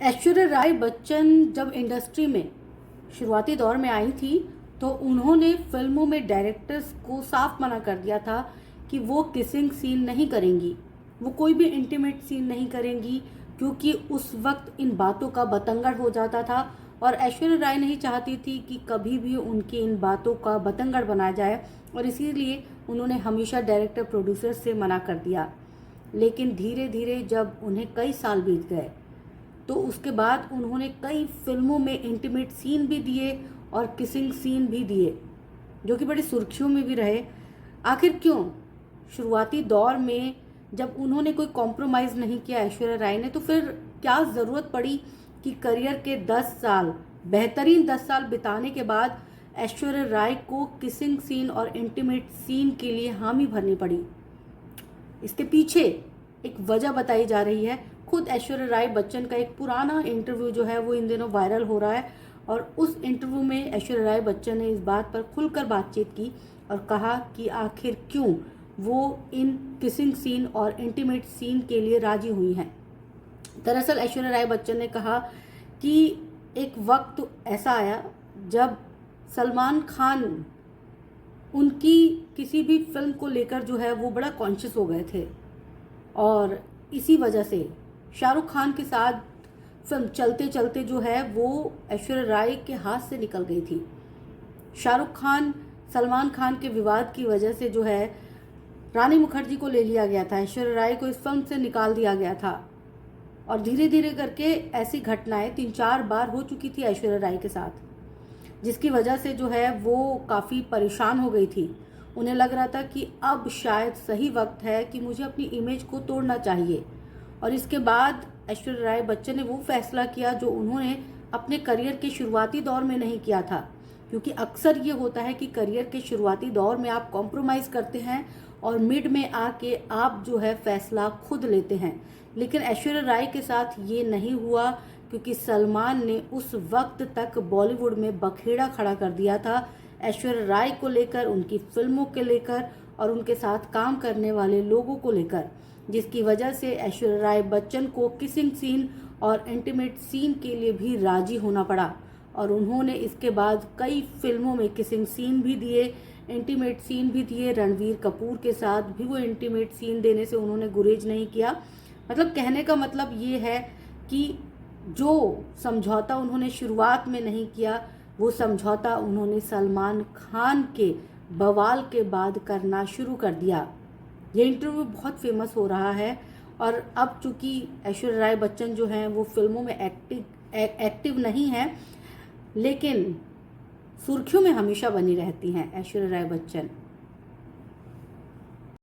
ऐश्वर्या राय बच्चन जब इंडस्ट्री में शुरुआती दौर में आई थी तो उन्होंने फिल्मों में डायरेक्टर्स को साफ मना कर दिया था कि वो किसिंग सीन नहीं करेंगी, वो कोई भी इंटीमेट सीन नहीं करेंगी, क्योंकि उस वक्त इन बातों का बतंगड़ हो जाता था और ऐश्वर्या राय नहीं चाहती थी कि कभी भी उनकी इन बातों का बतंगड़ बनाया जाए और इसीलिए उन्होंने हमेशा डायरेक्टर प्रोड्यूसर से मना कर दिया। लेकिन धीरे धीरे जब उन्हें कई साल बीत गए तो उसके बाद उन्होंने कई फिल्मों में इंटीमेट सीन भी दिए और किसिंग सीन भी दिए, जो कि बड़ी सुर्खियों में भी रहे। आखिर क्यों? शुरुआती दौर में जब उन्होंने कोई कॉम्प्रोमाइज़ नहीं किया ऐश्वर्या राय ने, तो फिर क्या ज़रूरत पड़ी कि करियर के 10 साल, बेहतरीन 10 साल बिताने के बाद ऐश्वर्या राय को किसिंग सीन और इंटीमेट सीन के लिए हामी भरनी पड़ी? इसके पीछे एक वजह बताई जा रही है। खुद ऐश्वर्या राय बच्चन का एक पुराना इंटरव्यू जो है वो इन दिनों वायरल हो रहा है और उस इंटरव्यू में ऐश्वर्या राय बच्चन ने इस बात पर खुलकर बातचीत की और कहा कि आखिर क्यों वो इन किसिंग सीन और इंटीमेट सीन के लिए राजी हुई हैं। दरअसल ऐश्वर्या राय बच्चन ने कहा कि एक वक्त ऐसा आया जब सलमान खान उनकी किसी भी फिल्म को लेकर जो है वो बड़ा कॉन्शियस हो गए थे और इसी वजह से शाहरुख खान के साथ फिल्म चलते चलते जो है वो ऐश्वर्या राय के हाथ से निकल गई थी। शाहरुख खान सलमान खान के विवाद की वजह से जो है रानी मुखर्जी को ले लिया गया था, ऐश्वर्या राय को इस फिल्म से निकाल दिया गया था और धीरे धीरे करके ऐसी घटनाएं 3-4 बार हो चुकी थी ऐश्वर्या राय के साथ, जिसकी वजह से जो है वो काफ़ी परेशान हो गई थी। उन्हें लग रहा था कि अब शायद सही वक्त है कि मुझे अपनी इमेज को तोड़ना चाहिए और इसके बाद ऐश्वर्या राय बच्चन ने वो फैसला किया जो उन्होंने अपने करियर के शुरुआती दौर में नहीं किया था, क्योंकि अक्सर ये होता है कि करियर के शुरुआती दौर में आप कॉम्प्रोमाइज़ करते हैं और मिड में आके आप जो है फैसला खुद लेते हैं। लेकिन ऐश्वर्या राय के साथ ये नहीं हुआ, क्योंकि सलमान ने उस वक्त तक बॉलीवुड में बखेड़ा खड़ा कर दिया था ऐश्वर्या राय को लेकर, उनकी फिल्मों के लेकर और उनके साथ काम करने वाले लोगों को लेकर, जिसकी वजह से ऐश्वर्या राय बच्चन को किसिंग सीन और इंटीमेट सीन के लिए भी राजी होना पड़ा और उन्होंने इसके बाद कई फिल्मों में किसिंग सीन भी दिए, इंटीमेट सीन भी दिए। रणवीर कपूर के साथ भी वो इंटीमेट सीन देने से उन्होंने गुरेज नहीं किया। मतलब कहने का मतलब ये है कि जो समझौता उन्होंने शुरुआत में नहीं किया वो समझौता उन्होंने सलमान खान के बवाल के बाद करना शुरू कर दिया। ये इंटरव्यू बहुत फेमस हो रहा है और अब चूंकि ऐश्वर्या राय बच्चन जो हैं वो फिल्मों में एक्टिव नहीं हैं, लेकिन सुर्खियों में हमेशा बनी रहती हैं ऐश्वर्या राय बच्चन।